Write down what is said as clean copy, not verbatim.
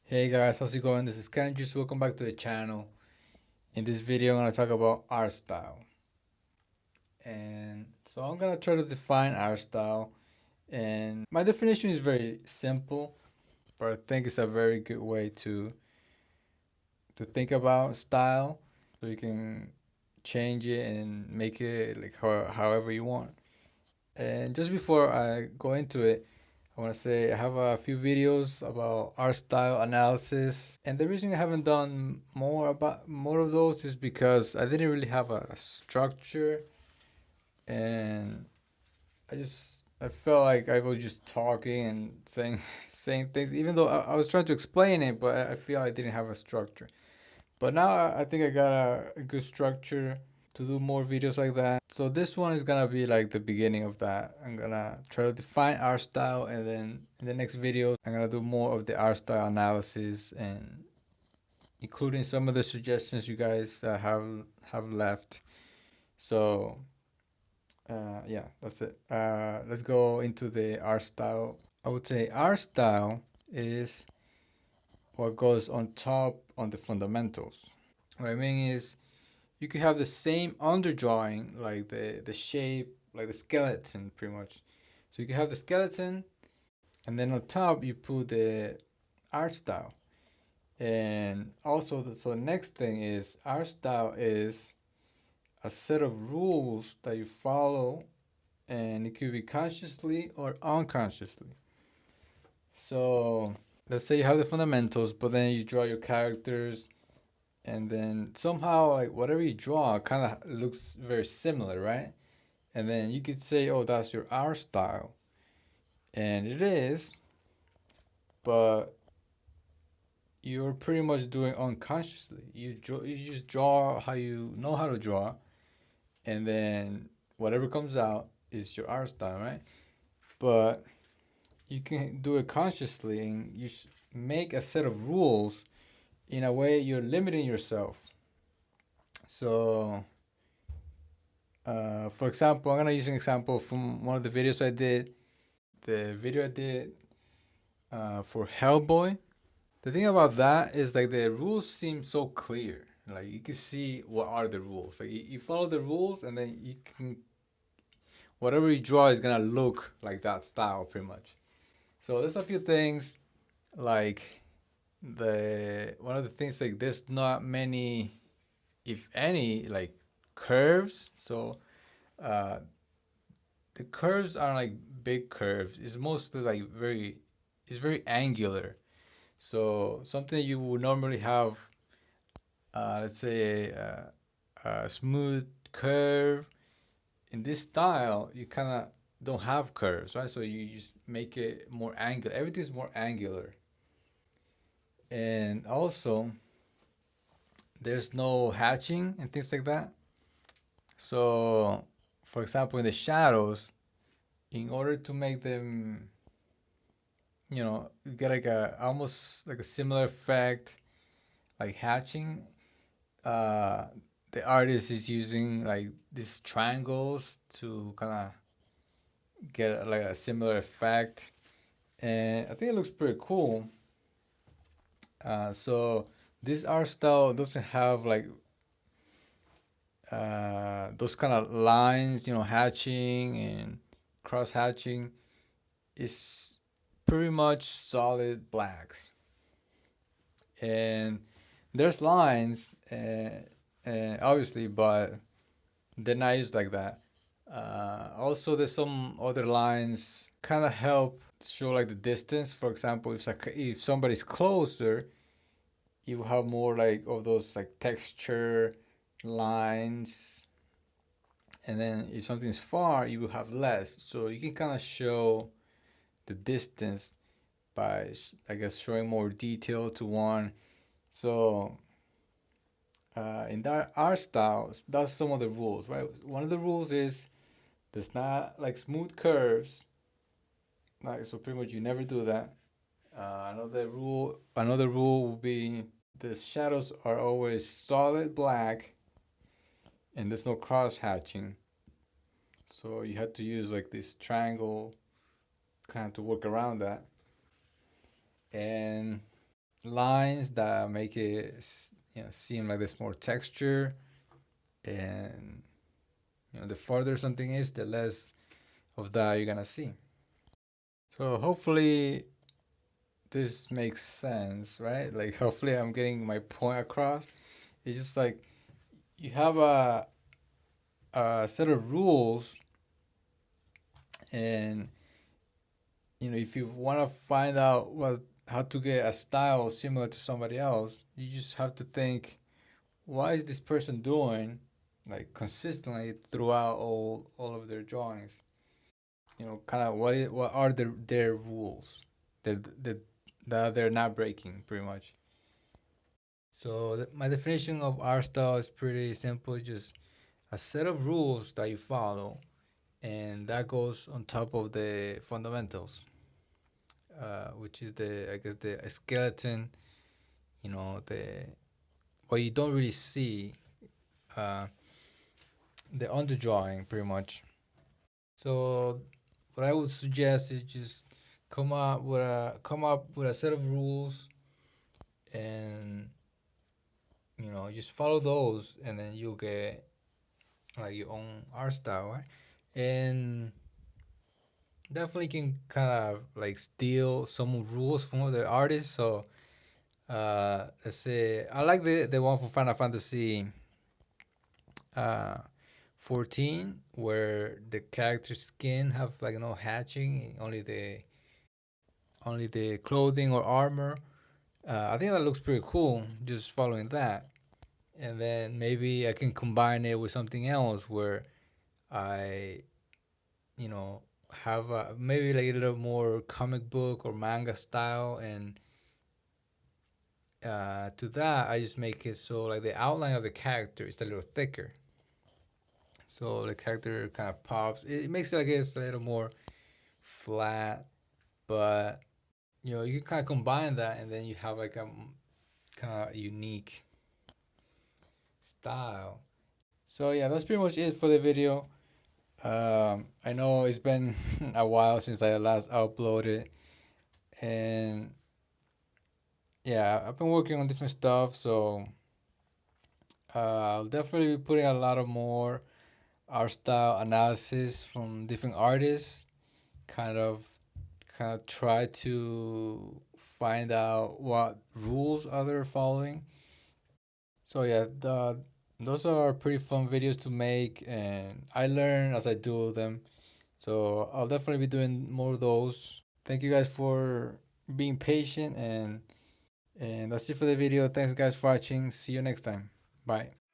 Hey guys, how's it going? This is Kendrys. Welcome back to the channel. In this video, I'm going to talk about art style. And so I'm going to try to define art style. And my definition is very simple, but I think it's a very good way to think about style. So you can change it and make it like however you want. And just before I go into it, I want to say I have a few videos about art style analysis, and the reason I haven't done more of those is because I didn't really have a structure, and I felt like I was just talking and saying saying things, even though I was trying to explain it, but I feel I didn't have a structure. But now I think I got a good structure to do more videos like that. So this one is gonna be like the beginning of that. I'm gonna try to define art style, and then in the next video I'm gonna do more of the art style analysis and including some of the suggestions you guys have left. So yeah, that's it. Let's go into the art style. I would say art style is what goes on top on the fundamentals. What I mean is you could have the same underdrawing, like the shape, like the skeleton, pretty much. So you can have the skeleton, and then on top you put the art style. And also, so the next thing is art style is a set of rules that you follow, and it could be consciously or unconsciously. So let's say you have the fundamentals, but then you draw your characters, and then somehow like whatever you draw kind of looks very similar, right? And then you could say, oh, that's your art style. And it is, but you're pretty much doing unconsciously. You just draw how you know how to draw, and then whatever comes out is your art style, right? But you can do it consciously, and make a set of rules. In a way, you're limiting yourself. So, for example, I'm gonna use an example from one of the videos I did. The video I did for Hellboy. The thing about that is like the rules seem so clear. Like you can see what are the rules. Like you follow the rules, and then you can whatever you draw is gonna look like that style pretty much. So there's a few things like the one of the things like there's not many, if any, like curves. So uh, the curves are like big curves. It's mostly like it's very angular. So something you would normally have, let's say a smooth curve. In this style, you kind of don't have curves, right? So you just make it more angular. Everything's more angular. And also, there's no hatching and things like that. So, for example, in the shadows, in order to make them, get like a almost like a similar effect, like hatching, uh, the artist is using like these triangles to kind of get like a similar effect, and I think it looks pretty cool. So this art style doesn't have like those kind of lines, hatching and cross hatching. It's pretty much solid blacks, and there's lines, obviously, but they're not used like that. Also, there's some other lines kind of help show like the distance. For example, if somebody's closer, you have more like of those like texture lines, and then if something's far, you will have less. So you can kind of show the distance by, I guess, showing more detail to one. So in that art styles, that's some of the rules, right? One of the rules is there's not like smooth curves. Like, so pretty much you never do that. Another rule will be the shadows are always solid black, and there's no cross hatching. So you have to use like this triangle kind of to work around that. And lines that make it seem like there's more texture, and the farther something is, the less of that you're gonna see. So hopefully this makes sense, right? Like hopefully I'm getting my point across. It's just like you have a set of rules, and if you want to find out how to get a style similar to somebody else, you just have to think, what is this person doing like consistently throughout all of their drawings? Kind of what are their rules that they're not breaking, pretty much. So my definition of art style is pretty simple, just a set of rules that you follow, and that goes on top of the fundamentals, which is I guess the skeleton, the what you don't really see, uh, the underdrawing, pretty much. So what I would suggest is just come up with a set of rules, and just follow those, and then you'll get like your own art style, right? And definitely can kind of like steal some rules from other artists. So let's say I like the one from Final Fantasy uh 14, where the character's skin have like no hatching, only the clothing or armor. I think that looks pretty cool, just following that. And then maybe I can combine it with something else where I, you know, have maybe like a little more comic book or manga style, and to that I just make it so like the outline of the character is a little thicker, so the character kind of pops. It makes it, I guess, a little more flat, but you can kind of combine that, and then you have like a kind of unique style. So yeah, that's pretty much it for the video. I know it's been a while since I last uploaded, and yeah, I've been working on different stuff, so I'll definitely be putting a lot of more art style analysis from different artists. Kind of, kind of try to find out what rules are they following. So yeah, those are pretty fun videos to make, and I learn as I do them. So I'll definitely be doing more of those. Thank you guys for being patient, and that's it for the video. Thanks guys for watching. See you next time. Bye.